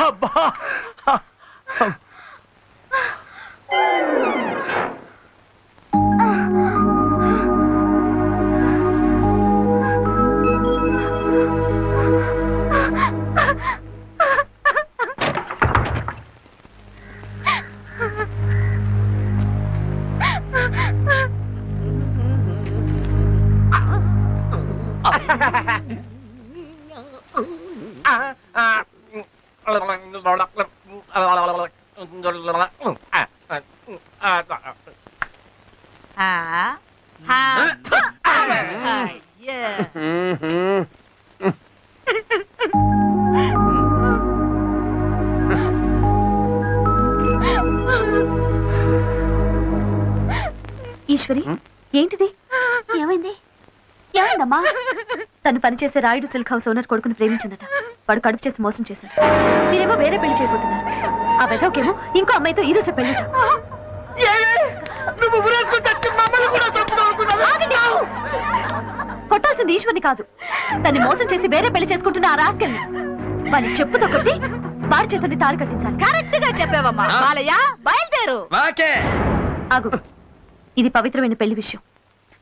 అబ్బా ఈశ్వరి, ఏంటిది? ఏమైంది? ఏమైందమ్మా? తను పనిచేసే రాయుడు సిల్క్ హౌస్ ఓనర్ కొడుకుని ప్రేమించిందట. వాడు కడుపు చేసి మోసం చేశాడు. మీరేమో వేరే పెళ్లి చేయబోతున్నారు. ఆ వెదవకేమో ఇంకో అమ్మాయితో ఈ రోజు పెళ్లిట. కొట్టాల్సింది ఈశ్వర్ని కాదు, తన్ని మోసం చేసి వేరే పెళ్లి చేసుకుంటున్న ఆ రాస్కెల్ని. వాడిని చెప్పుతో కొట్టి వాడి చేతుల్ని తాడు కట్టించాలి. కరెక్ట్ గా చెప్పావమ్మా. బాలయ్య, బయలుదేరు. ఆగు, ఇది పవిత్రమైన పెళ్లి విషయం.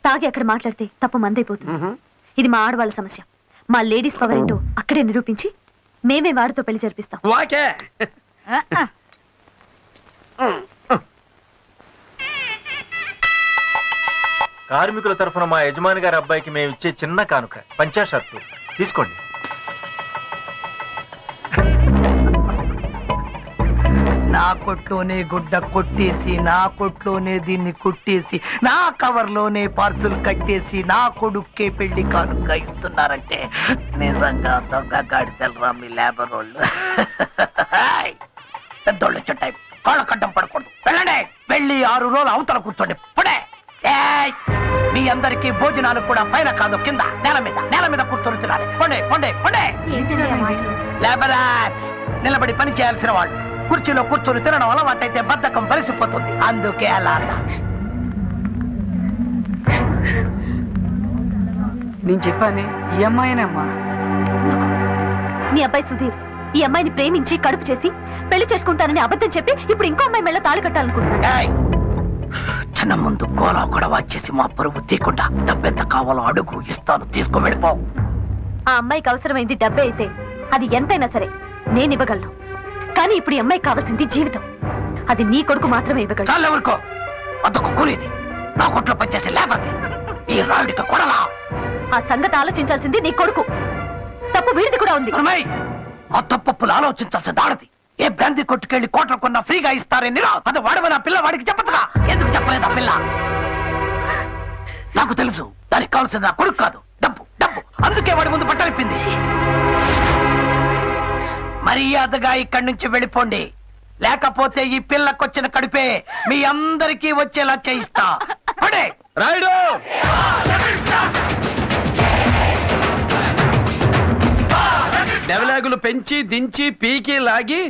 తాగి అక్కడ మాట్లాడితే తప్పు మందైపోతుంది. ఇది మా ఆడవాళ్ళ సమస్య. మా లేడీస్ పవర్ ఏంటో అక్కడే నిరూపించి మేమే వాడితో పెళ్లి జరిపిస్తాం. కార్మికుల తరఫున మా యజమాని గారి అబ్బాయికి మేము ఇచ్చే చిన్న కానుక పంచా షర్టు తీసుకోండి. నా కొట్లోనే గుడ్డ కొట్టేసి, నా కొట్లోనే దీన్ని కుట్టేసి, నా కవర్లోనే పార్సుల్ కట్టేసి నా కొడుక్కే పెళ్లి కానుక ఇస్తున్నారంటే నిజంగా దొంగ గాడితెలరా మీ లేబర్ వాళ్ళు. పెద్దోళ్ళు చుట్టాయి, కాళ్ళ కడ్డం పడకూడదు. వెళ్ళండి, వెళ్ళి 6 రోజులు అవతల కూర్చోండి. పుడే మీ అందరికీ భోజనాలు కూడా పైన కాదు, కింద నేల మీద కూర్చొని తినాలి. పొండే పొండే పొండే. లేబరర్స్, నిలబడి పని చేయాల్సిన వాళ్ళు కుర్చీలో కూర్చొని తినడం అలవాటైతే బద్ధకం బలిసిపోతుంది. అందుకే అలా అన్నా. నేను చెప్పాను, ఈ అమ్మాయినమ్మా. మీ అబ్బాయి సుధీర్ ఈ అమ్మాయిని ప్రేమించి కడుపు చేసి పెళ్లి చేసుకుంటానని అబద్ధం చెప్పి ఇప్పుడు ఇంకో అమ్మాయి మెళ్ళ తాళి కట్టాలనుకుంటున్నాడు. చిన్న ముందు గోలా గొడవ చేసి మా పరువు తీయకుండా డబ్బెంత కావాలో అడుగు, ఇస్తాను, తీసుకో, వెళ్ళిపో. ఆ అమ్మాయికి అవసరమైంది డబ్బే అయితే అది ఎంతైనా సరే నేను ఇవ్వగలను. కానీ ఇప్పుడు ఈ అమ్మాయికి కావాల్సింది జీవితం. అది నీ కొడుకు మాత్రమే ఇవ్వగలడు. చాలు, ఎవరికో అదొక కూలీది, నా కొట్లో పనిచేసే లేబర్ది, ఈ రాయుడికి కొడలా. ఆ సంగతి ఆలోచించాల్సింది నీ కొడుకు. తప్పు వీడిది కూడా ఉంది. ఆ తప్పులు ఆలోచించాల్సి దాడది. ఏ బ్రాంతి కొట్టుకెళ్లి కోట్ల కొన్నా ఫ్రీగా ఇస్తారని అది వాడమని ఆ పిల్ల వాడికి చెప్పదుగా. ఎందుకు చెప్పలేదు ఆ పిల్ల? నాకు తెలుసు, దానికి కావాల్సింది నా కొడుకు కాదు, డబ్బు డబ్బు. అందుకే వాడి ముందు బట్టలిప్పింది. మర్యాదగా ఇక్కడి నుంచి వెళ్ళిపోండి, లేకపోతే ఈ పిల్లకొచ్చిన కడుపే మీ అందరికీ వచ్చేలా చేయిస్తా. రాయుడు, డెవలాగులు పెంచి దించి పీకి లాగి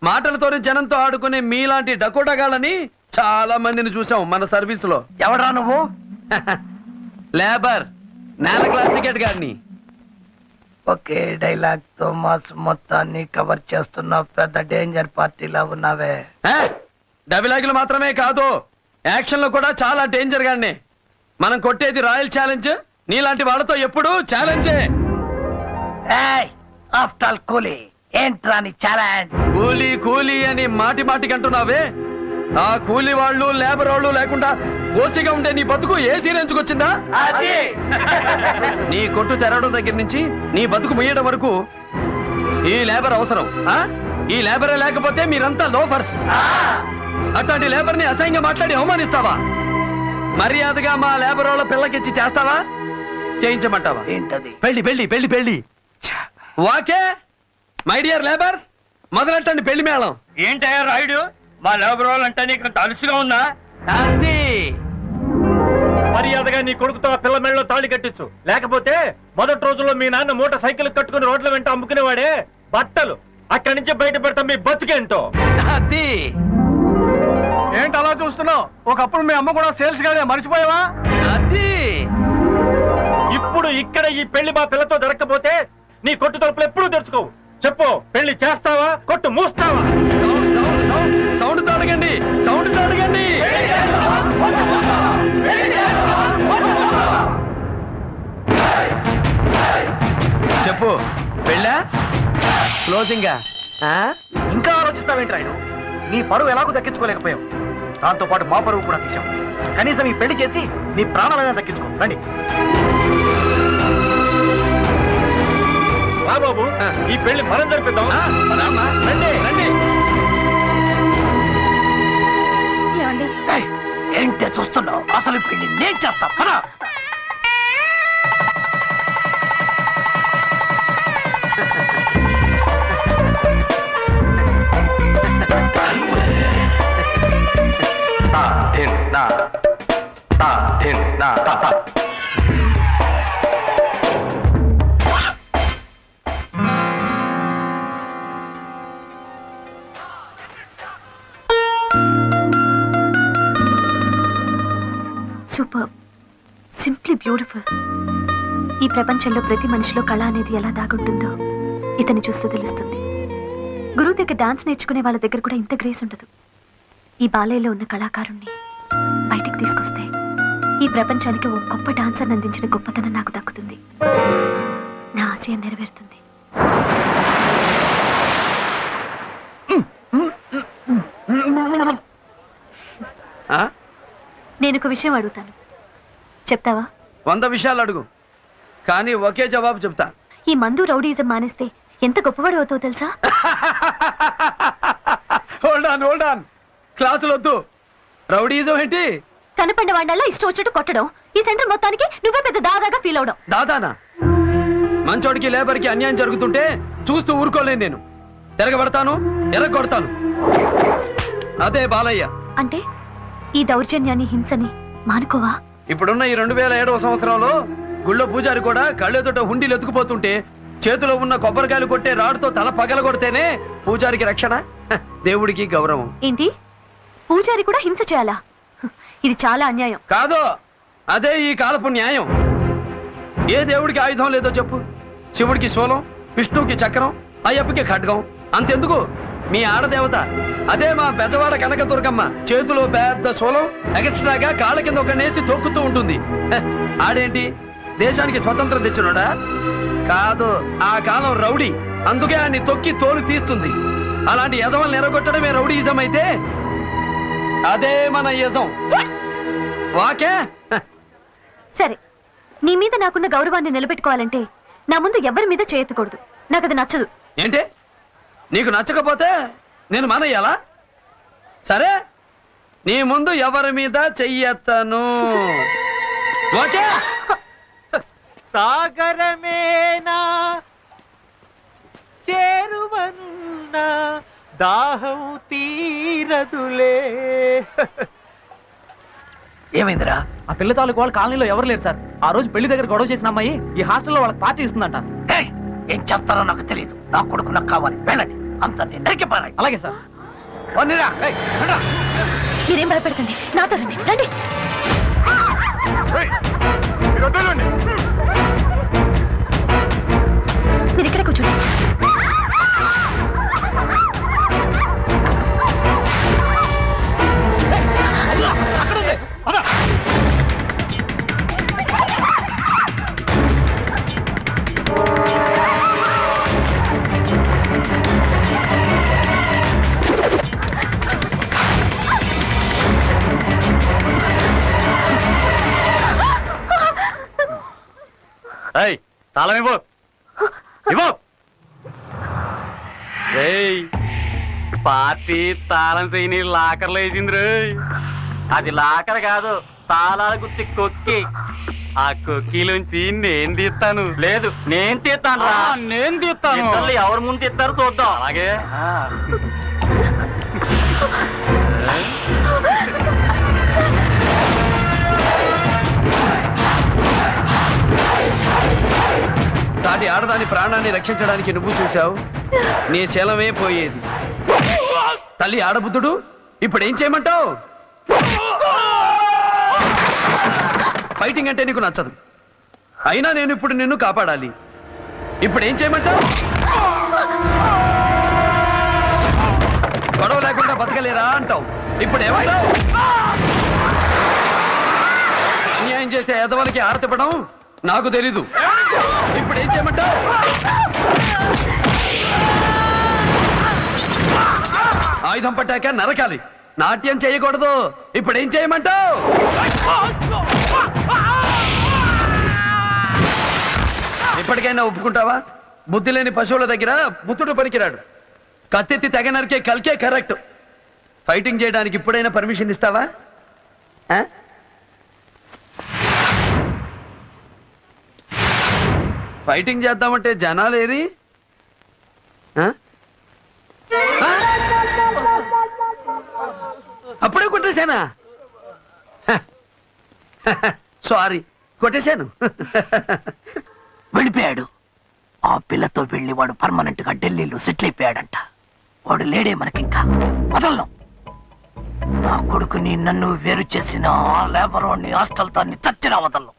మాటలతోనే జనంతో ఆడుకునే మీలాంటి డకోటగాళ్ళని చాలా మందిని చూసాం మన సర్వీస్ లో. ఎవడ్రా నువ్వు? లేబర్, నేల క్లాస్ టికెట్ గారిని. ఒకే డైలాగ్ తో మాస్ మొత్తాన్ని కవర్ చేస్తున్న పెద్ద డేంజర్ పార్టీలా ఉన్నావే. డైలాగులు మాత్రమే కాదు, యాక్షన్ లో కూడా చాలా డేంజర్ గానే. మనం కొట్టేది రాయల్ ఛాలెంజ్. నీలాంటి వాళ్ళతో ఎప్పుడు ఛాలెంజే. ఆఫ్టర్ ఆల్ కూలీ ఏంట్రా నీ ఛాలెంజ్? కూలీ కూలీ అని మాటి మాటికి అంటున్నావే. ఆ కూలీ వాళ్ళు లేబర్ వాళ్ళు లేకుండా ఓసిగా ఉండే నీ బతుకు ఏ సీరెంచుకొచ్చిందా? నీ కొట్టు తెరవడం దగ్గర నుంచి నీ బతుకు ముయ్యడం వరకు ఈ లేబర్ అవసరం. ఈ లేబరే లేకపోతే మీరంతా లోఫర్స్. అట్లాంటి లేబర్ ని అసహ్యంగా మాట్లాడి అవమానిస్తావా? మర్యాదగా మా లేబర్ వాళ్ళ పిల్లకిచ్చి చేస్తావా, చేయించమంటావా? ఏంటది? పెళ్లి పెళ్లి పెళ్లి పెళ్లి. వాకే మై డియర్ లేబర్స్, మొదలెట్టండి పెళ్లి మేళం. ఏంటయ్యా రాయుడు, మా లేబర్ వాళ్ళంటే నీకు అలుసుగా ఉందా? అది మర్యాదగా నీ కొడుకుతో ఆ పిల్ల మెళ్ళలో తాళి కట్టించు. లేకపోతే మొదటి రోజుల్లో మీ నాన్న మోటార్ సైకిల్ కట్టుకుని రోడ్ల వెంట అమ్ముకునేవాడే బట్టలు అక్కడి నుంచి బయట పెడతాం. మీ బతుకేంటో. అది ఏంటి అలా చూస్తున్నావు? ఒకప్పుడు మీ అమ్మ కూడా సేల్స్ గానే, మర్చిపోయావా? అది ఇప్పుడు ఇక్కడ ఈ పెళ్లి మా పిల్లతో జరగకపోతే నీ కొట్టు తలుపులు ఎప్పుడూ తెరుచుకోవు. చెప్పు, పెళ్లి చేస్తావా? కొట్టు. నోటు మూస్తావా? సౌండ్ తో అడగండి, సౌండ్ తో అడగండి. చెప్పు, వెళ్ళా క్లోజింగ్. ఇంకా ఆలోచిస్తావేంటి రాయుడు? నీ పరువు ఎలాగో దక్కించుకోలేకపోయావు, దాంతో పాటు మా పరువు కూడా తీశాం. కనీసం ఈ పెళ్లి చేసి నీ ప్రాణాలైనా దక్కించుకో. రండి. రా బాబు, ఈ పెళ్లి మనం జరిపిద్దాం. రండి రండి. ఏమండి, ఏంటే చూస్తున్నావు? అసలు ఈ పెళ్లి నేను చేస్తా. పదా. Super, simply beautiful. ఈ ప్రపంచంలో ప్రతి మనిషిలో కళ అనేది ఎలా దాగుంటుందో ఇతన్ని చూస్తే తెలుస్తుంది. గురువు దగ్గర డాన్స్ నేర్చుకునే వాళ్ళ దగ్గర కూడా ఇంత గ్రేస్ ఉండదు. ఈ బాలయ్యలో ఉన్న కళాకారుణ్ణి బయటికి తీసుకొస్తే ఈ ప్రపంచానికి ఓ గొప్ప డాన్సర్ని అందించిన గొప్పతనం నాకు దక్కుతుంది. నా ఆశయం నెరవేరుతుంది. నేను ఒక విషయం అడుగుతాను, చెప్తావా? 100 విషయాలు అడుగు, కానీ ఒకే జవాబు చెప్తా. ఈ మందు రౌడీజం మానేస్తే ఎంత గొప్పవాడు అవుతావు తెలుసా? Hold on. క్లాసులు వద్దు. రౌడీజం ఏంటి? కనపడిన వాడినల్లా ఇష్టం వచ్చినట్టు కొట్టడం. ఈ సెంటర్ మొత్తానికి నువ్వే పెద్ద దాదాగా ఫీల్ అవడం. దాదానా? మంచోడికి లేబర్కి అన్యాయం జరుగుతుంటే చూస్తూ ఊరుకోలేను నేను. తిరగబడతాను, ఎర్రగొడతాను. అదే బాలయ్య అంటే ఈ దౌర్జన్యాన్ని, హింసని మానుకోవా? ఇప్పుడున్న ఈ 2007వ సంవత్సరంలో గుళ్ళో పూజారి కూడా కళ్ళెదుట హుండీలు ఎత్తుకుపోతుంటే చేతిలో ఉన్న కొబ్బరికాయలు కొట్టే రాడుతో తల పగల కొడితేనే పూజారికి రక్షణ, దేవుడికి గౌరవం. ఏంటి, పూజారి కూడా హింస చేయాలా? ఇది చాలా అన్యాయం. కాదు, అదే ఈ కాలపు న్యాయం. ఏ దేవుడికి ఆయుధం లేదో చెప్పు. శివుడికి శూలం, విష్ణువుకి చక్రం, అయ్యప్పకి ఖడ్గం. అంతెందుకు, మీ ఆడదేవత అదే మా బెజవాడ కనకదుర్గమ్మ చేతిలో పెద్ద శూలం, ఎక్స్ట్రాగా కాళ్ళ కింద ఒక నేసి తొక్కుతూ ఉంటుంది. ఆడేంటి, దేశానికి స్వతంత్రం తెచ్చినోడా? కాదు, ఆ కాలం రౌడీ, అందుకే ఆయన్ని తొక్కి తోలు తీస్తుంది. అలాంటి యజమల్ని ఎరగొట్టడమే రౌడీయిజం అయితే అదే మన యజం. వాకే? సరే, నీ మీద నాకున్న గౌరవాన్ని నిలబెట్టుకోవాలంటే నా ముందు ఎవరి మీద చేయెత్తకూడదు. నాకు అది నచ్చదు. ఏంటి, నీకు నచ్చకపోతే నేను మానేయాలా? సరే, నీ ముందు ఎవరి మీద చెయ్యెత్తను. ఓకే? సాగరమేనా చేరువనున్నా దాహం తీరదులే. ఏమైందిరా? ఆ పిల్ల తాలూకు వాళ్ళు కాలనీలో ఎవరు లేరు సార్. ఆ రోజు పెళ్లి దగ్గర గొడవ చేసిన అమ్మాయి ఈ హాస్టల్లో వాళ్ళకి పార్టీ ఇస్తుందంట. ఏయ్, ఏం చేస్తారో నాకు తెలియదు. నా కొడుకు నాకు కావాలి. వెళ్ళండి, అంత నరికి పారాయి. అలాగే సార్. మీరేం భయపెడకండి, నాతో రండి. రండి. మీరు ఇక్కడే కూర్చోండి. తాళం ఇవ్వు. పార్టీ తాళం చేయని లాకర్లో వేసింది రే. అది లాకర్ కాదు, తాళాల గుత్తి కొక్కి. ఆ కొక్కిలోంచి నేను తీస్తాను. లేదు, నేను తీస్తాను రా. నేను తీస్తాను. ఎవరు ముందు తీస్తారు చూద్దాం. అలాగే. సాటి ఆడదాని ప్రాణాన్ని రక్షించడానికి నువ్వు చూశావు, నీ శీలమే పోయేది. తల్లి ఆడబుద్ధుడు, ఇప్పుడేం చేయమంటావు? ఫైటింగ్ అంటే నీకు నచ్చదు, అయినా నేను ఇప్పుడు నిన్ను కాపాడాలి. ఇప్పుడేం చేయమంటావు? ఆగలేరా అంటావు. ఇప్పుడు ఏమంటావు? అన్యాయం చేసే ఎదవలకి ఆరతిపడం నాకు తెలీదు. ఇప్పుడు ఏం చేయమంటావు? ఆయుధం పట్టాక నరకాలి, నాట్యం చేయకూడదు. ఇప్పుడు ఏం చేయమంటావు? ఇప్పటికైనా ఒప్పుకుంటావా? బుద్ధి లేని పశువుల దగ్గర బుద్ధుడు పనికిరాడు. కత్తెత్తి తెగ నరికే కల్కే కరెక్ట్. ఫైటింగ్ చేయడానికి ఇప్పుడైనా పర్మిషన్ ఇస్తావా? ఆ? ఫైటింగ్ చేద్దామంటే జనాలేరి ఆ? ఆ? అప్పుడే కొట్టేశానా? సారీ, కొట్టేశాను. వెళ్ళిపోయాడు. ఆ పిల్లతో వెళ్ళి వాడు పర్మనెంట్ గా ఢిల్లీలో సెటిల్ అయిపోయాడంట. వాడు లేడే మనకింకా. వదలను. నా కొడుకుని నన్ను వేరు చేసిన ఆ లేబర్ వాడిని హాస్టల్ తో చచ్చిన వదలను.